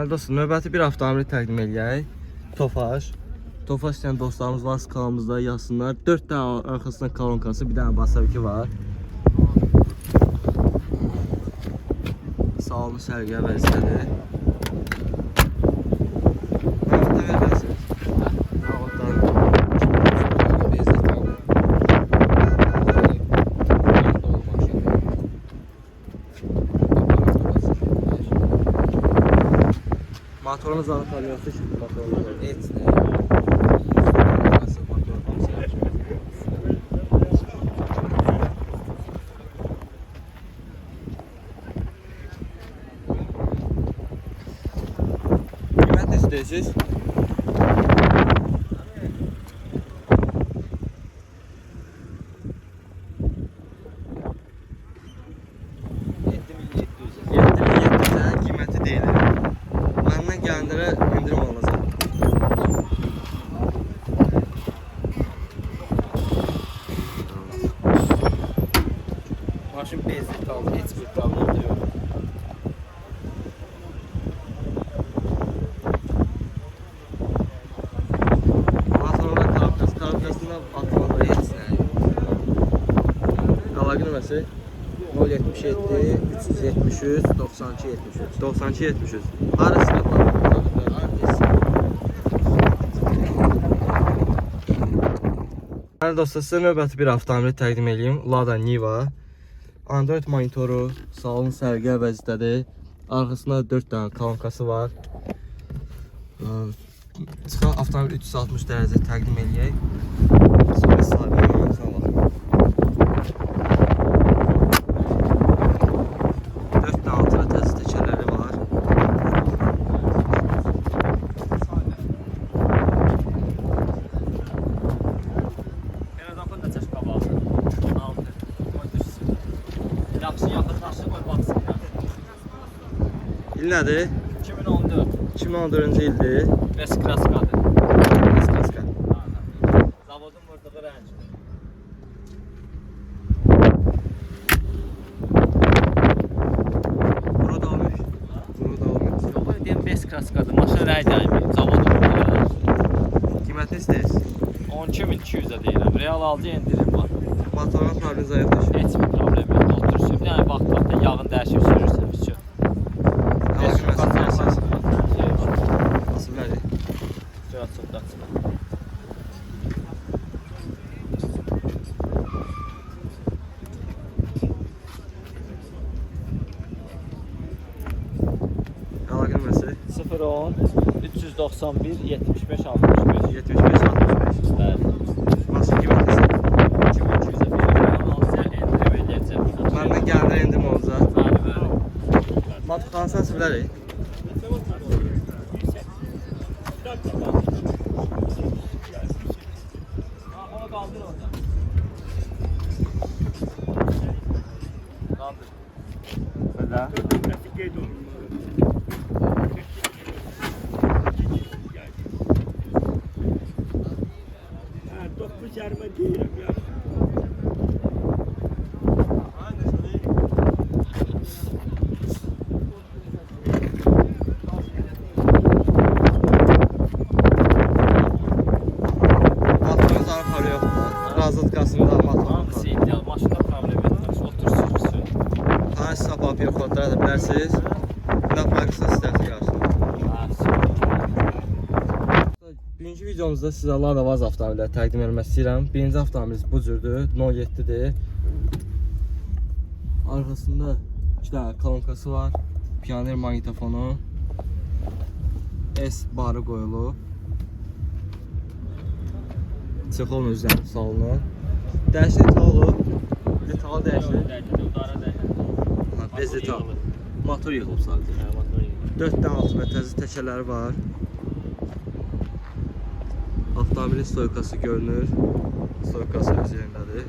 Dostum, növbəti bir avtomobili təqdim edək. Tofaş. Tofaş istəyən dostlarımız var, kanalımızda yazsınlar. 4 dənə arxasında kolonkası, bir dənə basaviki var. Salonu sərgiyə vəzifədir. Motorumuz anahtarı yoxdur ki, motorumuz heç nə. Qiymət nə istəyirsiniz? Qiyməti deyilir. Məndən gələnlərə indirim olacaq. Maşın bezli qaldı, heç bir problem də yox. Motorla karabkasından atmaları heç nə yox. Qalaqı nömrəsi 077 373 92 73 92 73. Arası qatlar. Değerli dostlar, sizə növbəti bir avtomobili təqdim edeyim. Lada Niva. Android monitoru, salon sərgiyə vəziyyətdədir. Arxasında 4 dənə kolonkası var. Çıxan avtomobil 360 dərəcə təqdim edək. Sonra sahibi yanımızdan var. 4 dənə altına təzə təkərləri var. İl nədir? 2014. 2014-cü ildir. S-Kraskadır. S-Kraska. Zavodun vurduğu rəng. Bura da olmuş. Bura da olmuş. Yox, deyəm S-Kraskadır. Maşın rəng dəymi. Zavodun vurduğu rəng. Qiymətini istəyirsiniz? 12.200'ə deyirəm. Real alıcı indirim var. Motorun problemi zayıflaşır. Heç bir problem yox. Otursun. Yəni vaxt yağın dəyişib sürürsən biz üçün. Nasıl verdi? Sürat çox daçma. Əlaqə nömrəsi 010 391 75 65. 75 65. Bəli. Maşın qiymətini istəyir. 2200'ə deyirəm. Alıcı indirim edəcəm. Məndən gələnlərə indirim olacaq. Bəli, bəli. Motorxanası nasıl bilərik? Onu qaldır orada. Qaldır. Belə. Dokuz yarıma değilim ya. Motorun zararı yoxdur. Razılıq qasında motorun. Hamısı ideal. Maşında problem etmez. Otur sürürsün. Tanış sapap yoxlatdıra da bilərsiniz. Nə farqısa istərsiniz qarşısında. Birinci videomuzda sizə Lada Vaz avtomobilləri təqdim etmək istəyirəm. Birinci avtomobilimiz bu cürdür. 07-dir. Arxasında 2 dənə kolonkası var. Pioner magnetofonu. S barı qoyulub. Çexolun özləri salonu. Dəyişik detal olub. Detalı dəyişik. Bez detal. Motor yığılıb sadəcə. 4 dənə altı təzə təkərləri var. Avtomobilin stoykası görünür. Stoykası öz yerindədir.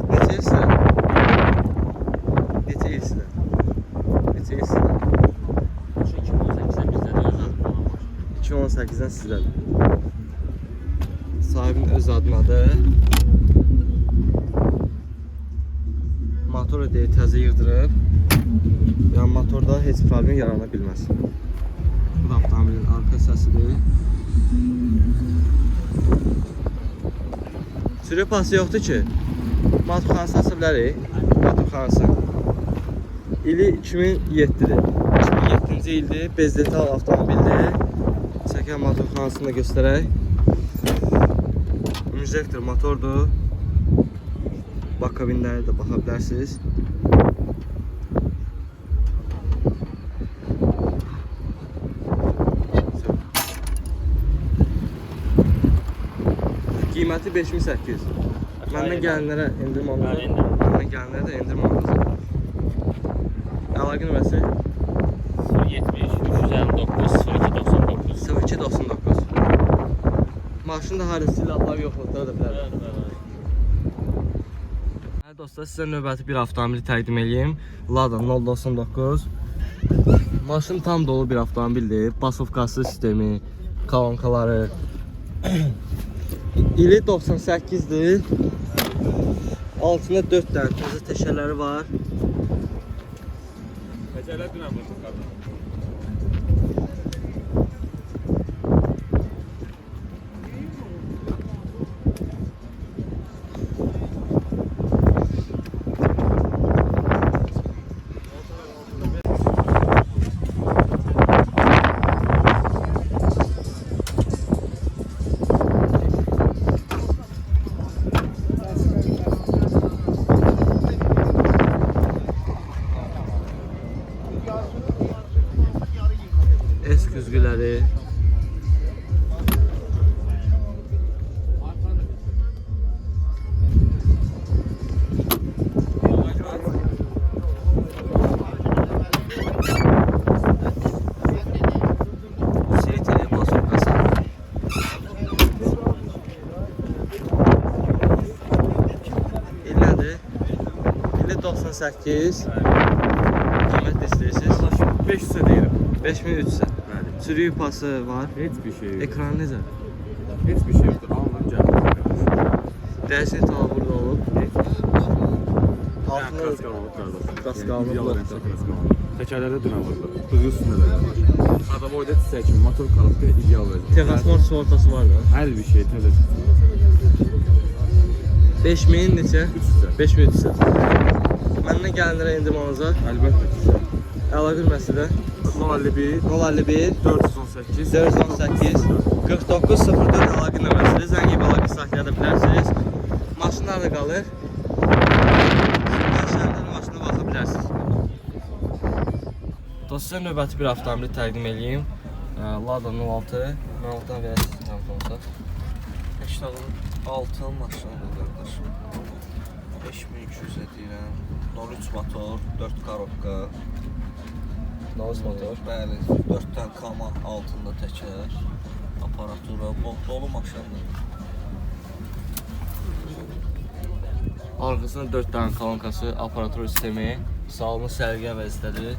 Neçə ilsizlər? Neçə ilsizlər? Neçə ilsizlər? 2018'den bizden yazar. 2018-dən sizdən. Sahibinin öz adınadır. Motor da təzə yığdırıb. Yəni motorda heç problem yarana bilməz. Bu da avtomobilin arka səsidir. Sürü pası yoxdur ki. Motorxanası aça bilərik. Motorxanası. İli 2007-dir. 2007-ci ildir. Bezdetal avtomobildir. Çəkən motorxanasını da göstərək. Injektor motordur. Bak kabinlərə də baxa bilərsiniz. Qiyməti 5800. Məndən gələnlərə endirim olunacaq. Məndən gələnlərə də endirim olunacaq. Əlaqə nömrəsi 070 359 0299 0299. Maşında harici silahlar yoxluqda da bilər. Dostlar, sizə növbəti bir avtomobili təqdim edeyim. Lada 099. Maşın tam dolu bir avtomobildir. Basovkası sistemi, kolonkaları. İli 98'dir. Altında 4 dənə təzə təşələri var. Təkərlər dünən vurdu. S güzgüləri. Seyiteli basovkası. İl nədir? İli 98. Qiymət istəyirsiniz? 500'e değilim. 5300. Sürü yupası var. Hiçbir şey yok. Ekran necə? Hiçbir şey yoktur. Alın canım. Dəyişən tal burada olub. Yani kraskalı olup Kraskalı olub. Tekerlerde dümen vurdu. Kuzgu üstünde de var. Adam oyda çiçeği için motor kalıpta ideal verecek. Texasmor sigortası var da. Her bir şey tezir. 5000 neçə? 300'e. 5300. Məndən gələnlərə endim olacaq. Elbette. Əlaqə nömrəsi də 051 051 418 418 4904 əlaqə nömrəsidir. Zəng edib əlaqə saxlaya bilərsiniz. Maşınlar da qalır. Şəhərdə maşına baxa bilərsiniz. Dostlar, növbəti bir avtomobili təqdim edeyim. Lada 06. 06-dan verəsiniz tanıtımsa. 86 maşındır qardaşım. 5200 edirəm. 03 motor, 4 korobka. Nalız motor. Bəli, 4 dənə kama altında təkər. Aparatura, dolu maşındır. Arxasında 4 dənə kolonkası, aparatur sistemi, salonu sərgiyə vəziyyətədir.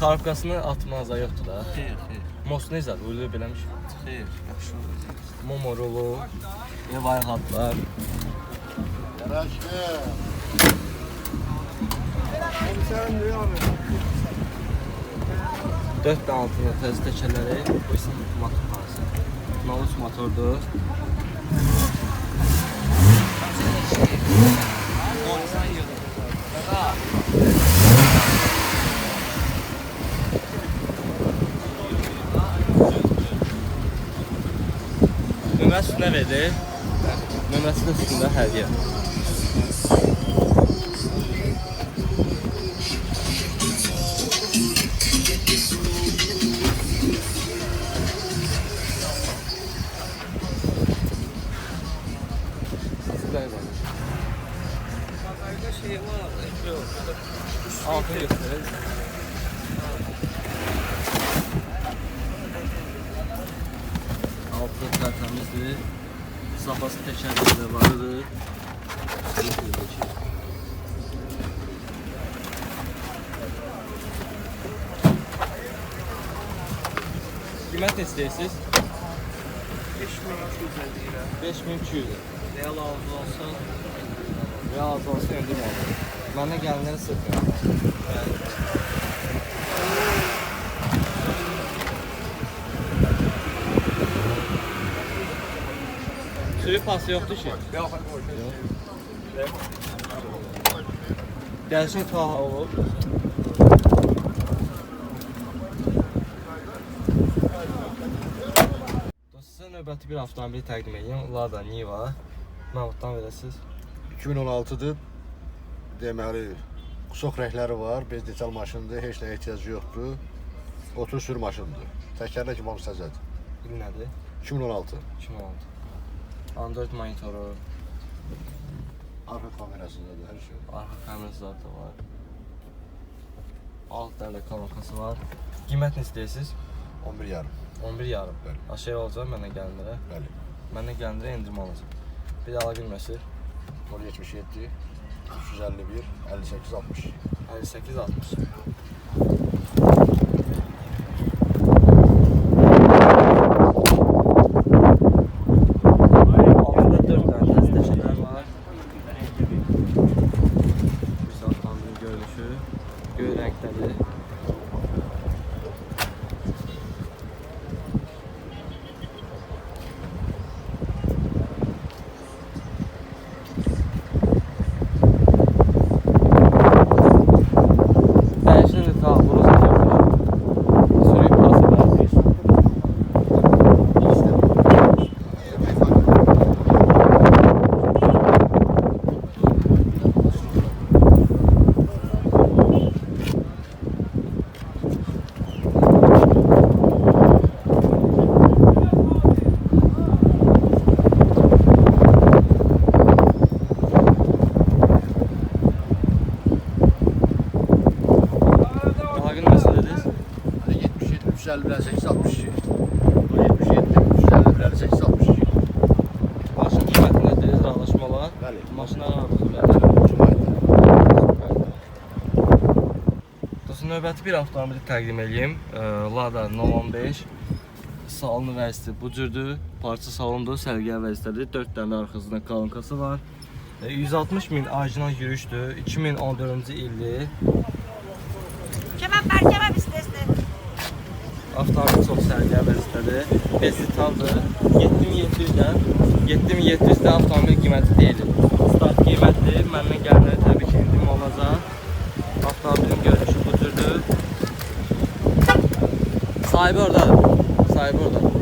Korobkasını atmanıza yoxdur da. Xeyr. Most necədir? Uyulub eləmiş. Xeyr, yaxşı. Momo rolu, ev ayaqlar. Dört dənə altında təzə təkərləri, bu isə motorxanası. 03 motordur. Nömrəsi üstünə verdi. Nömrəsi də üstündə hədiyyə. Altın göstərir. Altı tərtəmizdir. Safası təkərləri vardır. Qiymət nə istəyirsiniz? 5200 edirəm. 5200. Real ağzı olsa Real olsa endim olur. Mənə gələnləri sıxır. Sürü pası yoxdur ki? Yox. Gəlişin taha olur. Sizə növbəti bir avtomobili təqdim edeyim. Lada Niva. Məvuddan verəsiniz. 2016-dır. Deməli, çox rəngləri var, bezdetal maşındır, heç nəyə ehtiyacı yoxdur. Otur sür maşındır. Təkərlə kimi hamısı təzədir. İl nədir? 2016. 2016. Android monitoru, Arxa kamerasındadır, hər şey. arxa kamerası da var. Alt dərlə kamerası var. Qiymət nə istəyirsiniz? 11 yarım. 11 yarım. Bəli. Aşağı olacaq mənə gələnlərə. Bəli. Mənə gələnlərə endirim alacaq. Bir də ala bilməsi 077 351 58 60. 58 60. Altında 4 dənə dəstəklər var. Güzel avtomobilin görünüşü. Göy rəngdədir. Dəyişən də ta burası yoxdur. Sürüyüb pası var. Əlaqın məsələdir. 77 351 58 62. 077 351 58 62. Maşın qiymətində tez razılaşmalar. Bəli. Maşınlar arasında. Dostum, növbəti bir avtomobili təqdim edeyim. Lada 015. Salonu vəzisi bu cürdür. Parça salondur, sərgiyə vəzisədir. 4 dənə arxasında kolonkası var. 160 min orijinal yürüşdür. 2014-cü ildir. Kebap istəsin. Avtomobil çox sərgiyə vəzisədir. Bezditaldır. 7700-dən avtomobil qiyməti deyilir. Start qiymətdir. Məndən gələnlərə təbii ki, endirim olacaq. Avtomobilin görünüşü bu cürdür. Sahibi oradadır. Sahibi oradadır.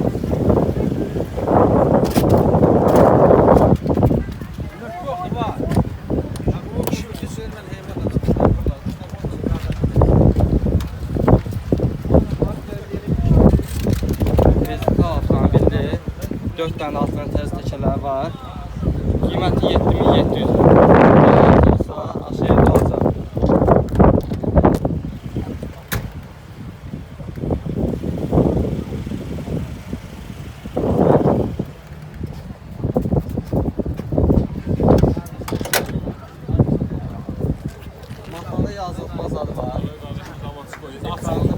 Bezdital avtomobildir. 4 dənə altından təzə təkərləri var. Qiyməti 7700 olsa aşağıda olacaq. Mahnada yazılmaz adı var. Ekranında